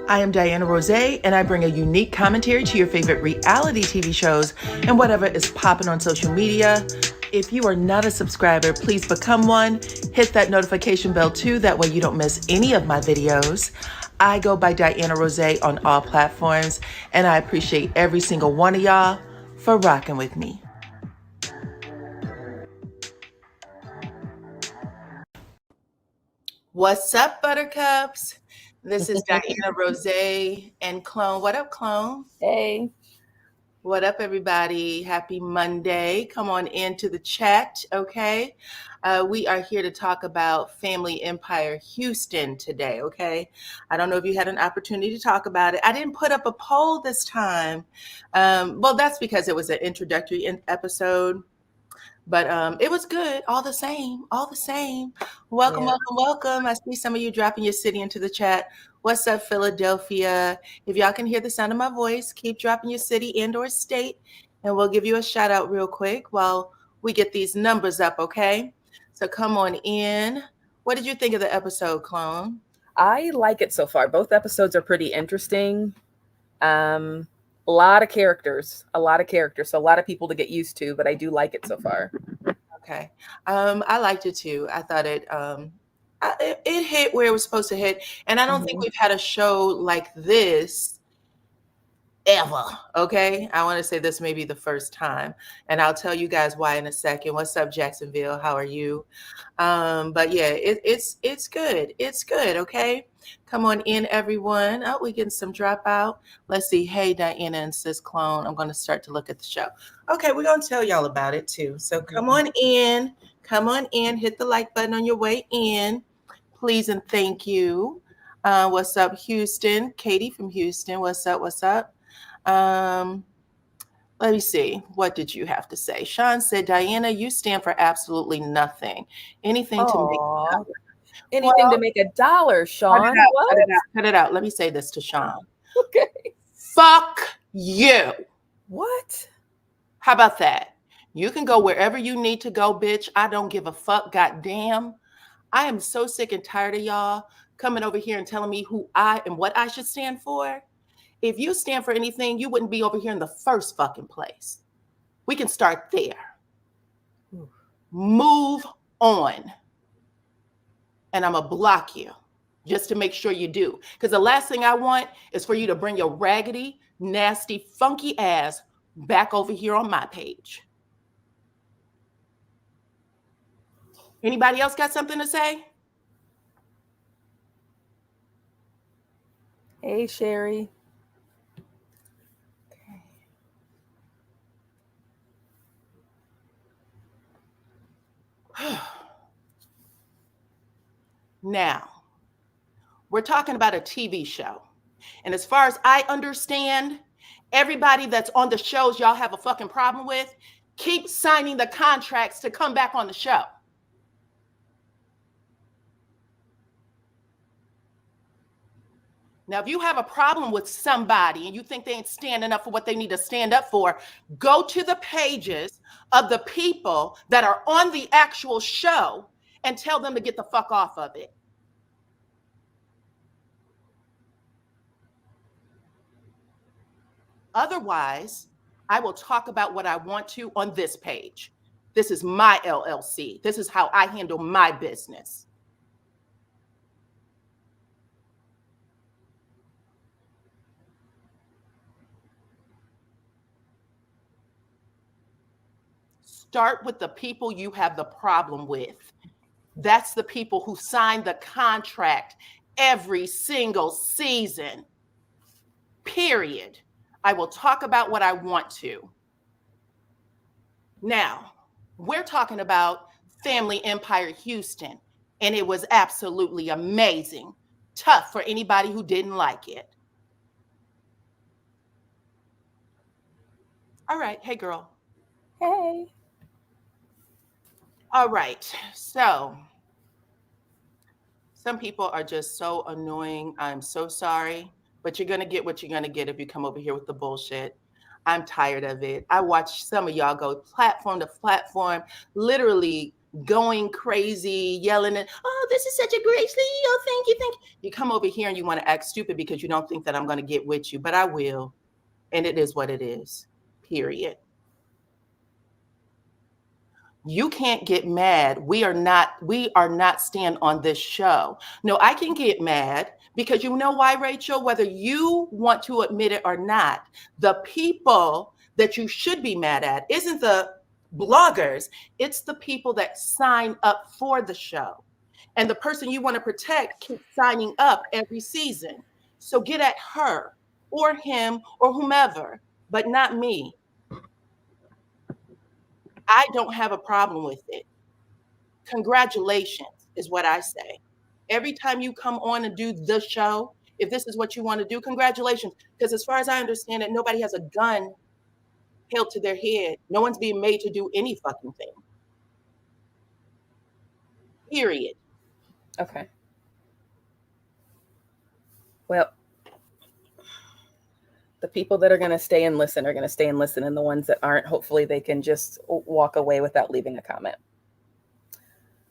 I am DYANAROZAY, and I bring a unique commentary to your favorite reality TV shows and whatever is popping on social media. If you are not a subscriber, please become one. Hit that notification bell too, that way you don't miss any of my videos. I go by DYANAROZAY on all platforms, and I appreciate every single one of y'all for rocking with me. What's up, Buttercups? This is DYANAROZAY and Clone. What up, Clone? Hey. What up, everybody? Happy Monday. Come on into the chat, okay? We are here to talk about Family Empire Houston today, okay? I don't know if you had an opportunity to talk about it. I didn't put up a poll this time. Well, that's because it was an introductory episode. But it was good, all the same, all the same. Welcome, Yeah. welcome. I see some of you dropping your city into the chat. What's up, Philadelphia? If y'all can hear the sound of my voice, keep dropping your city and or state, and we'll give you a shout out real quick while we get these numbers up, okay? So come on in. What did you think of the episode, Clone? I like it so far. Both episodes are pretty interesting. A lot of characters, so a lot of people to get used to, but I do like it so far. Okay. I liked it too. I thought it hit where it was supposed to hit. And I don't think we've had a show like this ever. Okay. I want to say this may be the first time. And I'll tell you guys why in a second. What's up, Jacksonville? How are you? But yeah, it's good. It's good. Okay. Come on in, everyone. Oh, we're getting some dropout. Let's see. Hey, Diana and Sis Clone. I'm going to start to look at the show. Okay, we're going to tell y'all about it too. So come on in. Come on in. Hit the like button on your way in. Please and thank you. What's up, Houston? Katie from Houston. What's up? What's up? Let me see. What did you have to say? Sean said, Diana, you stand for absolutely nothing. Anything to make anything to make $1, Sean. Cut it out. Let me say this to Sean. Okay. Fuck you. What? How about that? You can go wherever you need to go, bitch. I don't give a fuck. Goddamn. I am so sick and tired of y'all coming over here and telling me who I and what I should stand for. If you stand for anything, you wouldn't be over here in the first fucking place. We can start there. Move on. And I'm going to block you just to make sure you do. Because the last thing I want is for you to bring your raggedy, nasty, funky ass back over here on my page. Anybody else got something to say? Hey, Sherry. Now, we're talking about a TV show. And as far as I understand, everybody that's on the shows y'all have a fucking problem with, keep signing the contracts to come back on the show. Now, if you have a problem with somebody and you think they ain't standing up for what they need to stand up for, go to the pages of the people that are on the actual show and tell them to get the fuck off of it. Otherwise, I will talk about what I want to on this page. This is my LLC. This is how I handle my business. Start with the people you have the problem with. That's the people who signed the contract every single season. Period. I will talk about what I want to. Now, we're talking about Family Empire Houston, and it was absolutely amazing. Tough for anybody who didn't like it. All right. Hey, girl. Hey. All right. So, some people are just so annoying. I'm so sorry, but you're going to get what you're going to get if you come over here with the bullshit. I'm tired of it. I watch some of y'all go platform to platform, literally going crazy, yelling at, oh, this is such a great sleep. Oh, thank you, thank you. You come over here and you want to act stupid because you don't think that I'm going to get with you, but I will. And it is what it is, period. You can't get mad. We are not staying on this show. No, I can get mad because you know why, Rachel? Whether you want to admit it or not, the people that you should be mad at isn't the bloggers, it's the people that sign up for the show. And the person you want to protect keeps signing up every season. So get at her or him or whomever, but not me. I don't have a problem with it. Congratulations is what I say. Every time you come on and do the show, if this is what you want to do, congratulations. Because as far as I understand it, nobody has a gun held to their head. No one's being made to do any fucking thing. Period. Okay. Well, the people that are going to stay and listen are going to stay and listen, and the ones that aren't, hopefully they can just walk away without leaving a comment.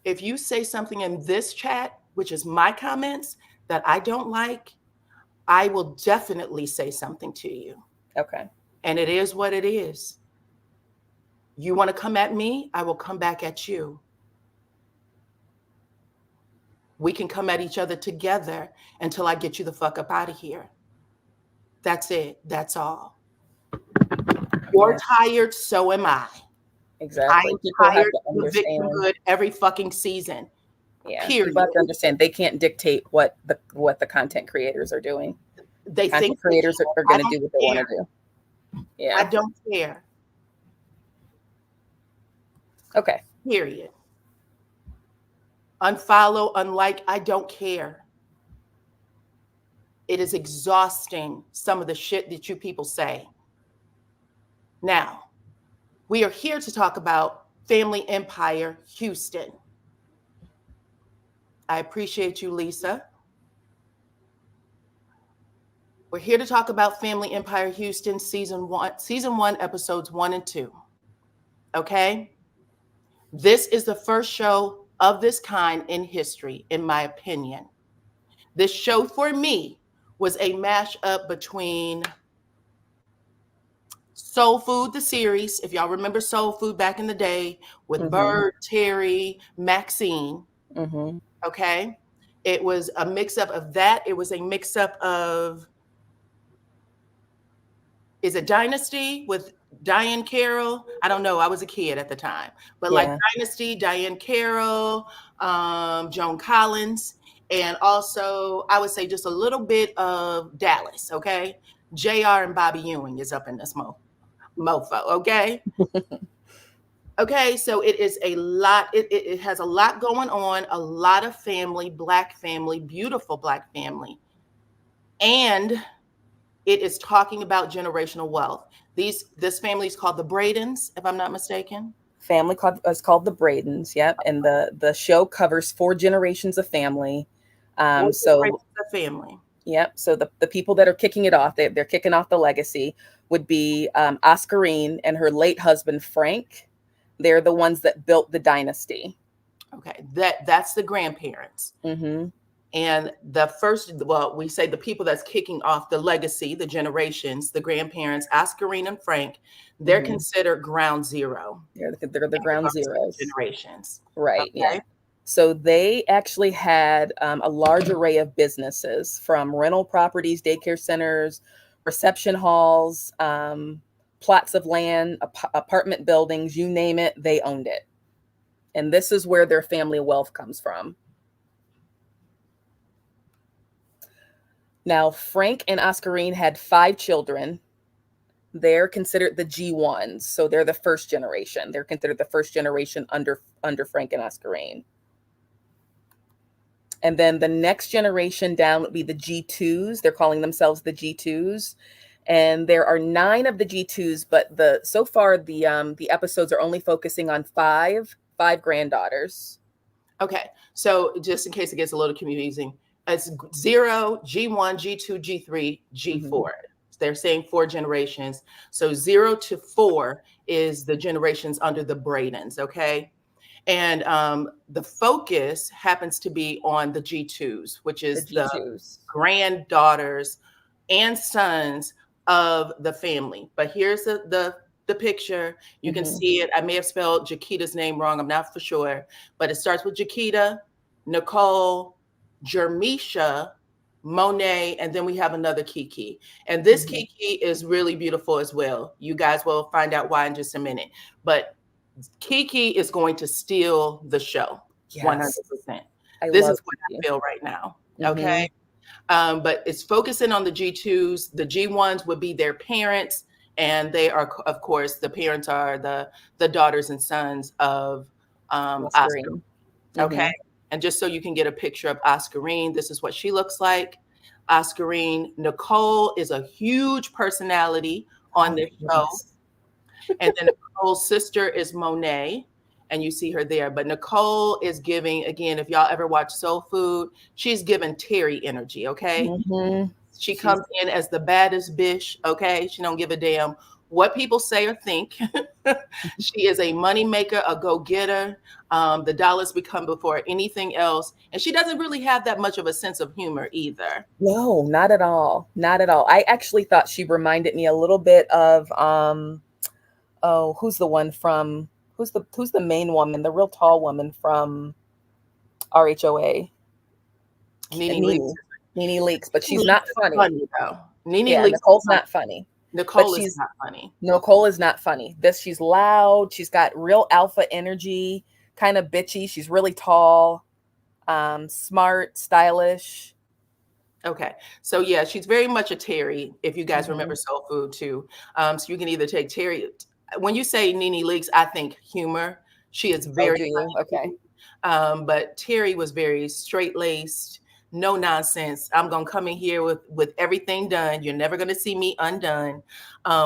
If you say something in this chat, which is my comments, that I don't like, I will definitely say something to you. Okay. And it is what it is. You want to come at me, I will come back at you. We can come at each other together until I get you the fuck up out of here. That's it. That's all. You're tired, so am I. Exactly. I'm People tired have to of the understand. victimhood every fucking season. Yeah. Period. People have to understand they can't dictate what the content creators are doing. They Content think creators are going to do what they want to do. Yeah. I don't care. Okay. Period. Unfollow, unlike, I don't care. It is exhausting, some of the shit that you people say. Now, we are here to talk about Family Empire Houston. I appreciate you, Lisa. We're here to talk about Family Empire Houston season one, episodes 1 and 2. Okay? This is the first show of this kind in history, in my opinion. This show for me was a mashup between Soul Food, the series, if y'all remember Soul Food back in the day, with Bird, Terry, Maxine. Okay? It was a mix-up of that. It was a mix-up of, is it Dynasty with Diane Carroll? I don't know. I was a kid at the time. But like Dynasty, Diane Carroll, Joan Collins, and also I would say just a little bit of Dallas, okay? JR and Bobby Ewing is up in this mofo, okay? Okay, so it is a lot. It has a lot going on, a lot of family, Black family, beautiful Black family. And it is talking about generational wealth. This family is called the Bradens, if I'm not mistaken. Family is called the Bradens, yep. And the show covers 4 generations of family. So family. Yep. So the people that are kicking it off, they're kicking off the legacy, would be Oscarine and her late husband Frank. They're the ones that built the dynasty. Okay, that's the grandparents. And the first, well, we say the people that's kicking off the legacy, the generations, the grandparents, Oscarine and Frank, they're considered ground zero. They're the ground zeros. Generations. Right. Okay? Yeah. So they actually had a large array of businesses, from rental properties, daycare centers, reception halls, plots of land, apartment buildings, you name it, they owned it. And this is where their family wealth comes from. Now, Frank and Oscarine had 5 children. They're considered the G1s. So they're the first generation. They're considered the first generation under Frank and Oscarine. And then the next generation down would be the G2s. They're calling themselves the G2s. And there are 9 of the G2s, but so far the episodes are only focusing on 5 granddaughters. Okay, so just in case it gets a little confusing, it's 0, G1, G2, G3, G4. They're saying 4 generations. So 0 to 4 is the generations under the Bradens, okay? And the focus happens to be on the G2s, which The is the G2s. granddaughters and sons of the family. But here's the picture. You can see it. I may have spelled Jaquita's name wrong. I'm not for sure. But it starts with Jaquita, Nicole, Jermisha, Monet, and then we have another Kiki. And this Kiki is really beautiful as well. You guys will find out why in just a minute. But Kiki is going to steal the show. Yes. 100%. I This love is what Kiki. I feel right now. Okay. But it's focusing on the G2s. The G1s would be their parents, and they are, of course, the parents are the daughters and sons of Oscar. Okay. And just so you can get a picture of Oscarine, this is what she looks like. Oscarine. Nicole is a huge personality on this show. And then Nicole's sister is Monet, and you see her there. But Nicole is giving, again, if y'all ever watch Soul Food, she's giving Terry energy, okay? She comes in as the baddest bitch, okay? She don't give a damn what people say or think. She is a money maker, a go-getter. The dollars become before anything else. And she doesn't really have that much of a sense of humor either. No, not at all. Not at all. I actually thought she reminded me a little bit of who's the one from who's the main woman, the real tall woman from RHOA? Nene Leakes, but she's not funny. Though. Nene yeah, Leakes Nicole's not funny. Nicole is not funny. Nicole is not funny. She's loud. She's got real alpha energy, kind of bitchy. She's really tall, smart, stylish. Okay. So yeah, she's very much a Terry, if you guys remember Soul Food too. So you can either take Terry. When you say Nene Leakes, I think humor. She is very funny. Okay. But Terry was very straight-laced, no nonsense. I'm gonna come in here with everything done. You're never gonna see me undone.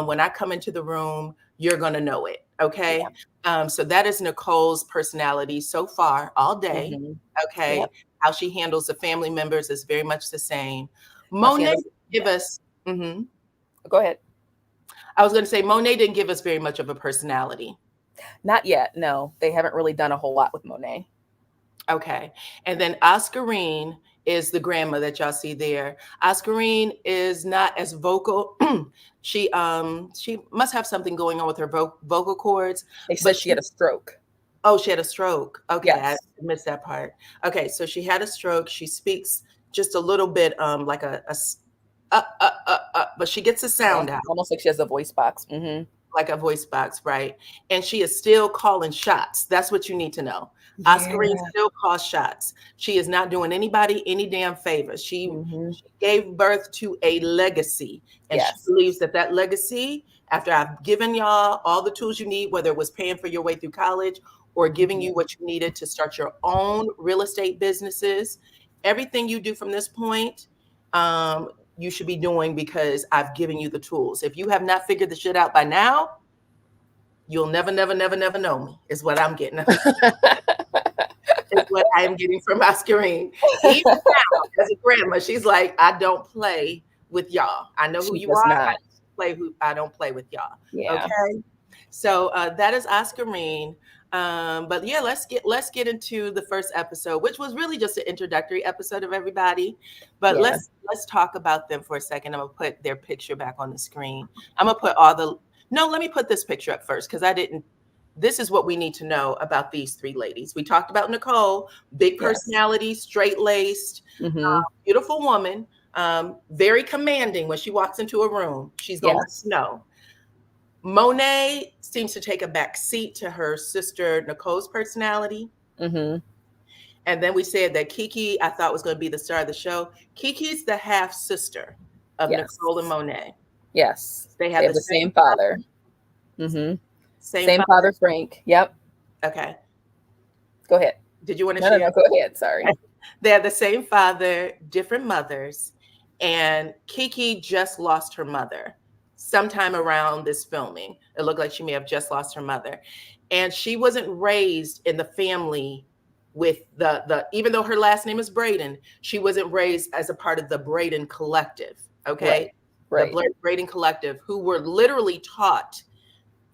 When I come into the room, you're gonna know it. Okay. Yeah. So that is Nicole's personality so far all day. Okay. Yep. How she handles the family members is very much the same. Monet give us. Go ahead. I was going to say Monet didn't give us very much of a personality. Not yet. No, they haven't really done a whole lot with Monet. Okay. And then Oscarine is the grandma that y'all see there. Oscarine is not as vocal. She must have something going on with her vocal cords. They said she had a stroke. Oh, she had a stroke. Okay. Yes. I missed that part. Okay. So she had a stroke. She speaks just a little bit like but she gets a sound out. Almost like she has a voice box. Like a voice box, right? And she is still calling shots. That's what you need to know. Yeah. Oscarine still calls shots. She is not doing anybody any damn favors. She gave birth to a legacy. And she believes that legacy, after I've given y'all all the tools you need, whether it was paying for your way through college or giving you what you needed to start your own real estate businesses, everything you do from this point, you should be doing because I've given you the tools. If you have not figured the shit out by now, you'll never know me, is what I'm getting. Is what I am getting from Oscarine. Even now, as a grandma, she's like, I don't play with y'all. I know who you are. I don't play with y'all. Yeah. Okay. So that is Oscarine. But yeah, let's get into the first episode, which was really just an introductory episode of everybody. But let's talk about them for a second. I'm gonna put their picture back on the screen. I'm gonna put let me put this picture up first because this is what we need to know about these three ladies. We talked about Nicole, big personality, straight-laced, beautiful woman, very commanding when she walks into a room. She's gonna let you know. Monet seems to take a back seat to her sister Nicole's personality. And then we said that Kiki, I thought was going to be the star of the show. Kiki's the half sister of Nicole and Monet. Yes. They have the same father. Same father, Frank. Yep. Okay. Go ahead. Did you want to share? No, go ahead. Sorry. They have the same father, different mothers. And Kiki just lost her mother sometime around this filming. It looked like she may have just lost her mother. And she wasn't raised in the family with even though her last name is Braden, she wasn't raised as a part of the Braden collective. Okay. Right. The Braden collective, who were literally taught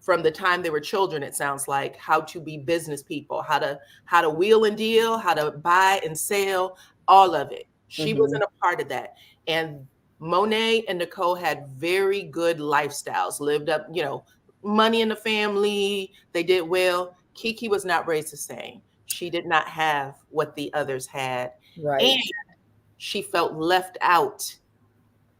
from the time they were children, it sounds like, how to be business people, how to wheel and deal, how to buy and sell, all of it. She wasn't a part of that. And Monet and Nicole had very good lifestyles, lived up, money in the family. They did well. Kiki was not raised the same. She did not have what the others had. Right. And she felt left out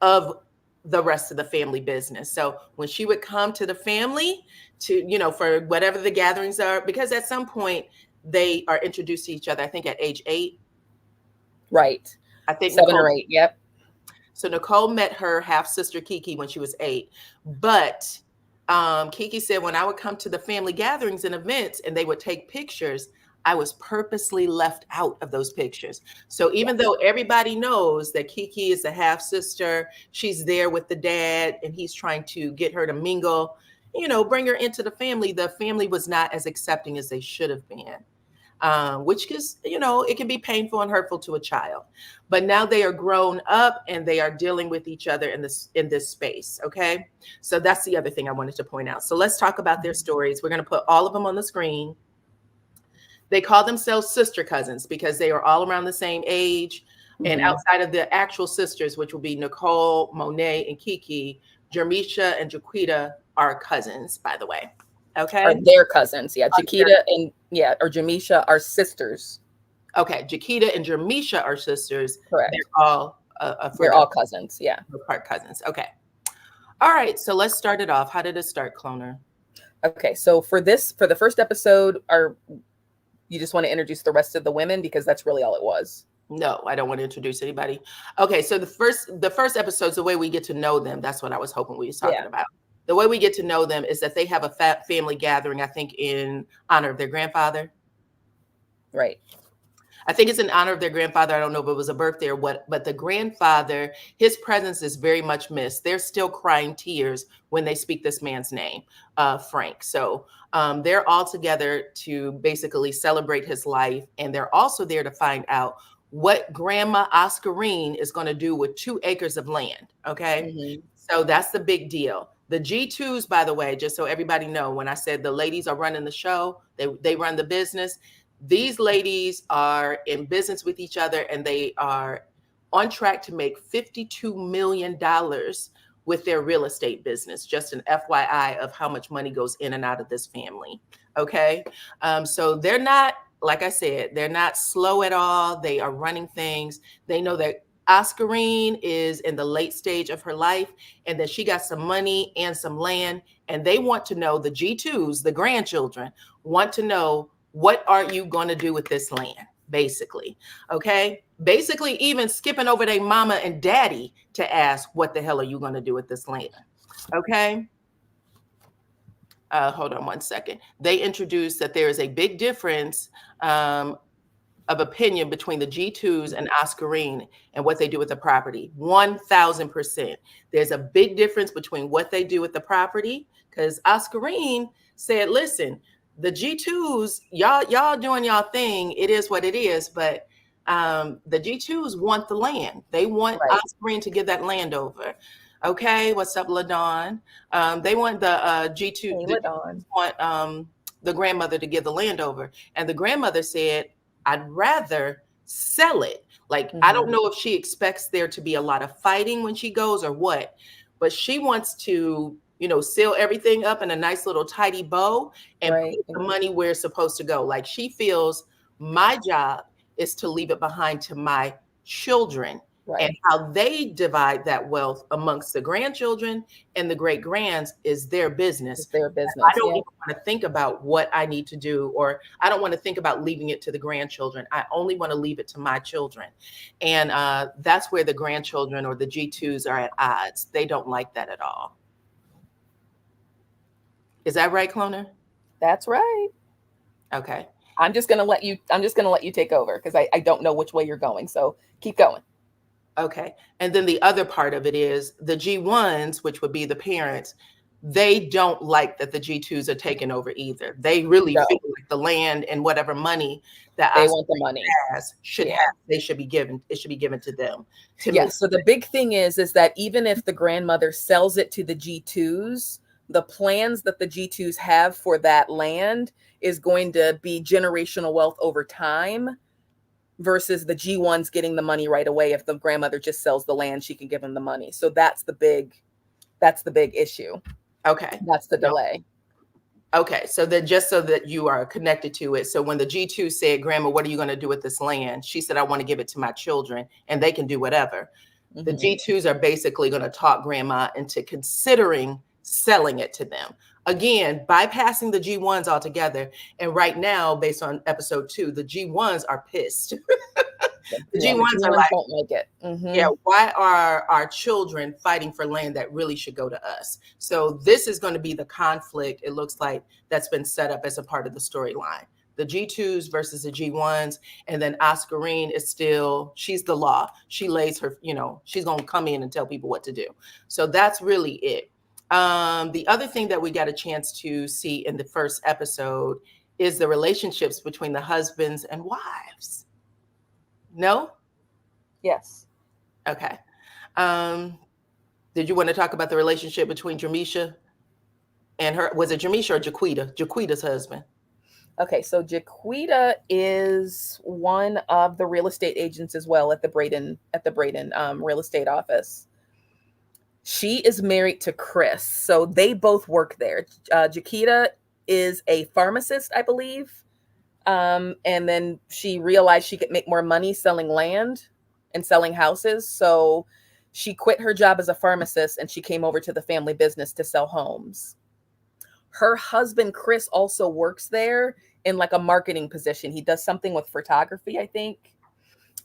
of the rest of the family business. So when she would come to the family to, for whatever the gatherings are, because at some point they are introduced to each other, I think at age 8. Right. I think 7 Nicole, or 8. Yep. So Nicole met her half sister Kiki when she was 8. But Kiki said, when I would come to the family gatherings and events and they would take pictures, I was purposely left out of those pictures. So even though everybody knows that Kiki is a half sister, she's there with the dad and he's trying to get her to mingle, bring her into the family was not as accepting as they should have been. Which is, it can be painful and hurtful to a child. But now they are grown up and they are dealing with each other in this space. Okay. So that's the other thing I wanted to point out. So let's talk about their stories. We're going to put all of them on the screen. They call themselves sister cousins because they are all around the same age. And outside of the actual sisters, which will be Nicole, Monet, and Kiki, Jermisha and Jaquita are cousins, by the way. Okay. Are their cousins. Yeah. Jaquita and or Jamisha are sisters. Okay. Jaquita and Jermisha are sisters. Correct. They're all they're all cousins. Yeah. Part cousins. Okay. All right. So let's start it off. How did it start, Cloner? Okay. So for the first episode, you just want to introduce the rest of the women because that's really all it was. No, I don't want to introduce anybody. Okay. So the first episode's the way we get to know them. That's what I was hoping we was talking about. The way we get to know them is that they have a family gathering, I think, in honor of their grandfather. Right. I think it's in honor of their grandfather. I don't know if it was a birthday or what, but the grandfather, his presence is very much missed. They're still crying tears when they speak this man's name, Frank. So they're all together to basically celebrate his life. And they're also there to find out what Grandma Oscarine is going to do with 2 acres of land. Okay. So that's the big deal. The G2s, by the way, just so everybody know, when I said the ladies are running the show, they run the business. These ladies are in business with each other and they are on track to make $52 million with their real estate business. Just an FYI of how much money goes in and out of this family. Okay. So they're not, like I said, they're not slow at all. They are running things. They know that Oscarine is in the late stage of her life and that she got some money and some land. And they want to know, the G2s, the grandchildren, want to know, what are you going to do with this land? Basically. Okay. Basically, even skipping over their mama and daddy to ask, what the hell are you going to do with this land? Okay. Hold on one second. They introduced that there is a big difference of opinion between the G2s and Oscarine and what they do with the property. 1,000%. There's a big difference between what they do with the property, because Oscarine said, listen, the G2s, y'all doing y'all thing. It is what it is. But the G2s want the land. They want Oscarine to give that land over. Okay. What's up, LaDawn? They want the G2, want the grandmother to give the land over. And the grandmother said, I'd rather sell it. Like, I don't know if she expects there to be a lot of fighting when she goes or what, but she wants to, seal everything up in a nice little tidy bow and put the money where it's supposed to go. Like, she feels my job is to leave it behind to my children. And how they divide that wealth amongst the grandchildren and the great grands is their business. It's their business. I don't even want to think about what I need to do, or I don't want to think about leaving it to the grandchildren. I only want to leave it to my children. And that's where the grandchildren or the G2s are at odds. They don't like that at all. Is that right, Cloner? That's right. Okay. I'm just gonna let you take over because I don't know which way you're going. So keep going. Okay. And then the other part of it is the G1s, which would be the parents, they don't like that the G2s are taking over either. They really feel like the land and whatever money that they want the money should have, it should be given to them. So the big thing is that even if the grandmother sells it to the G2s, the plans that the G2s have for that land is going to be generational wealth over time versus the G1s getting the money right away. If the grandmother just sells the land, she can give them the money. So that's the big issue. Okay. That's the No. delay. Okay. So then just so that you are connected to it. So when the G2 said, Grandma, what are you going to do with this land? She said, I want to give it to my children and they can do whatever. The G2s are basically going to talk Grandma into considering selling it to them. Again, bypassing the G1s altogether. And right now, based on episode 2, the G1s are pissed. The G1s are like, don't like it. yeah, why are our children fighting for land that really should go to us? So this is going to be the conflict, it looks like, that's been set up as a part of the storyline. The G2s versus the G1s. And then Oscarine is still, she's the law. She lays her, she's going to come in and tell people what to do. So that's really it. The other thing that we got a chance to see in the first episode is the relationships between the husbands and wives. No? Yes. Okay. Did you want to talk about the relationship between Jamisha and her? Was it Jamisha or Jaquita? Jaquita's husband. Okay, so Jaquita is one of the real estate agents as well at the Braden real estate office. She is married to Chris, so they both work there. Jaquita is a pharmacist, I believe. And then she realized she could make more money selling land and selling houses. So she quit her job as a pharmacist and she came over to the family business to sell homes. Her husband, Chris, also works there in like a marketing position. He does something with photography, I think.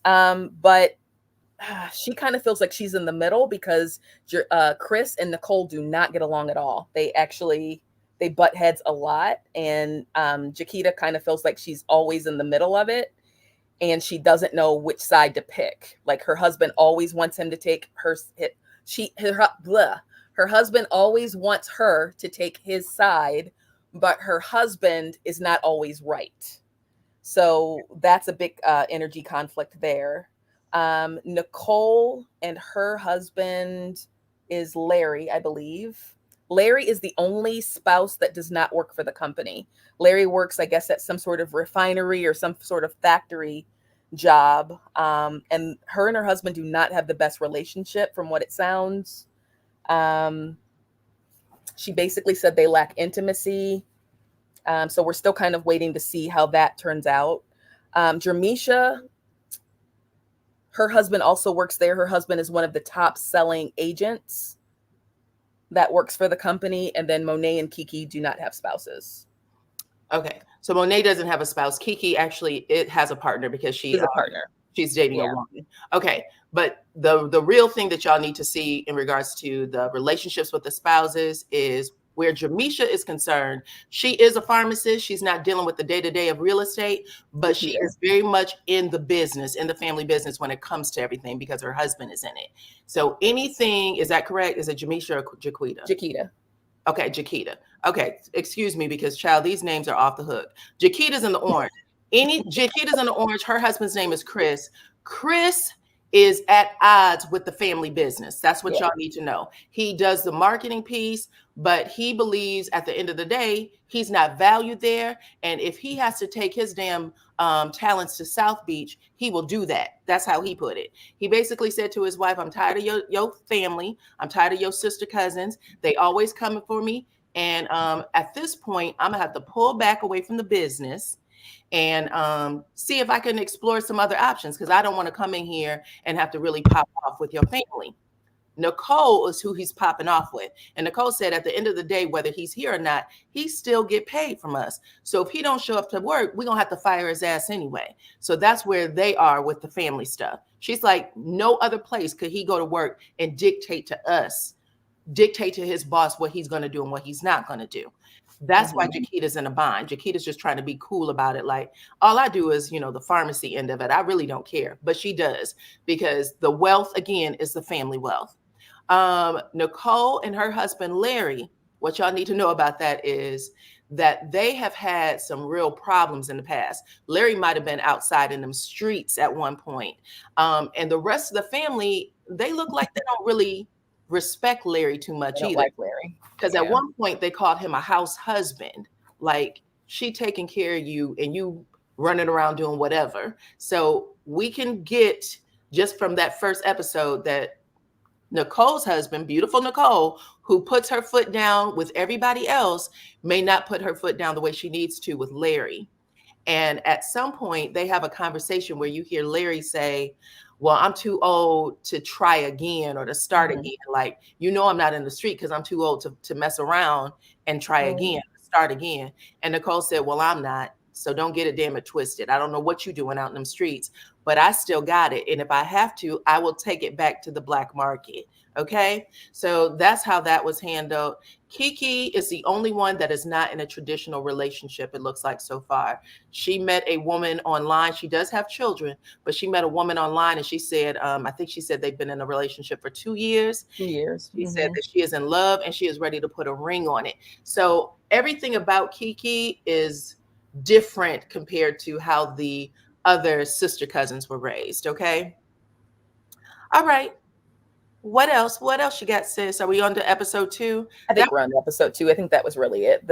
But she kind of feels like she's in the middle because Chris and Nicole do not get along at all. They butt heads a lot, and Jaquita kind of feels like she's always in the middle of it, and she doesn't know which side to pick. Like her husband always wants him to take her husband always wants her to take his side, but her husband is not always right. So that's a big energy conflict there. Nicole and her husband is Larry, I believe. Larry is the only spouse that does not work for the company. Larry works, I guess, at some sort of refinery or some sort of factory job. And her and her husband do not have the best relationship from what it sounds. She basically said they lack intimacy. So we're still kind of waiting to see how that turns out. Jermisha, her husband also works there. Her husband is one of the top selling agents that works for the company. And then Monet and Kiki do not have spouses. Okay. So Monet doesn't have a spouse. Kiki actually has a partner because she's a partner. She's dating a woman. Okay. But the real thing that y'all need to see in regards to the relationships with the spouses is where Jamisha is concerned. She is a pharmacist. She's not dealing with the day-to-day of real estate, but she is very much in the business, in the family business when it comes to everything because her husband is in it. So anything, is that correct? Is it Jamisha or Jaquita? Jaquita. Okay, Jaquita. Okay, excuse me because, child, these names are off the hook. Jaquita's in the orange. Jaquita's in the orange. Her husband's name is Chris. Chris is at odds with the family business. That's what y'all need to know. He does the marketing piece, but he believes at the end of the day, he's not valued there. And if he has to take his damn talents to South Beach, he will do that. That's how he put it. He basically said to his wife, I'm tired of your family. I'm tired of your sister cousins. They always coming for me. And at this point, I'm gonna have to pull back away from the business and see if I can explore some other options because I don't want to come in here and have to really pop off with your family. Nicole is who he's popping off with. And Nicole said at the end of the day, whether he's here or not, he still get paid from us. So if he don't show up to work, we're going to have to fire his ass anyway. So that's where they are with the family stuff. She's like, no other place could he go to work and dictate to us, dictate to his boss what he's going to do and what he's not going to do. That's why Jaquita's in a bind. Jaquita's just trying to be cool about it. Like, all I do is, the pharmacy end of it. I really don't care. But she does because the wealth, again, is the family wealth. Nicole and her husband, Larry, what y'all need to know about that is that they have had some real problems in the past. Larry might have been outside in them streets at one point. And the rest of the family, they look like they don't really respect Larry too They much don't either. like Larry. Because at Yeah. one point they called him a house husband, like she taking care of you and you running around doing whatever. So we can get just from that first episode that Nicole's husband, beautiful Nicole, who puts her foot down with everybody else, may not put her foot down the way she needs to with Larry. And at some point, they have a conversation where you hear Larry say, well, I'm too old to try again or to start Mhm. again. Like, I'm not in the street because I'm too old to mess around and try Right. again, start again. And Nicole said, well, I'm not. So don't get it damn it twisted. I don't know what you're doing out in them streets, but I still got it. And if I have to, I will take it back to the black market. Okay. So that's how that was handled. Kiki is the only one that is not in a traditional relationship, it looks like so far. She met a woman online. She does have children, but she met a woman online and she said, I think she said they've been in a relationship for 2 years. 2 years. She said that she is in love and she is ready to put a ring on it. So everything about Kiki is different compared to how the other sister cousins were raised. Okay. All right. What else? What else you got, sis? Are we on to episode 2? I That think we're on to episode 2. I think that was really it.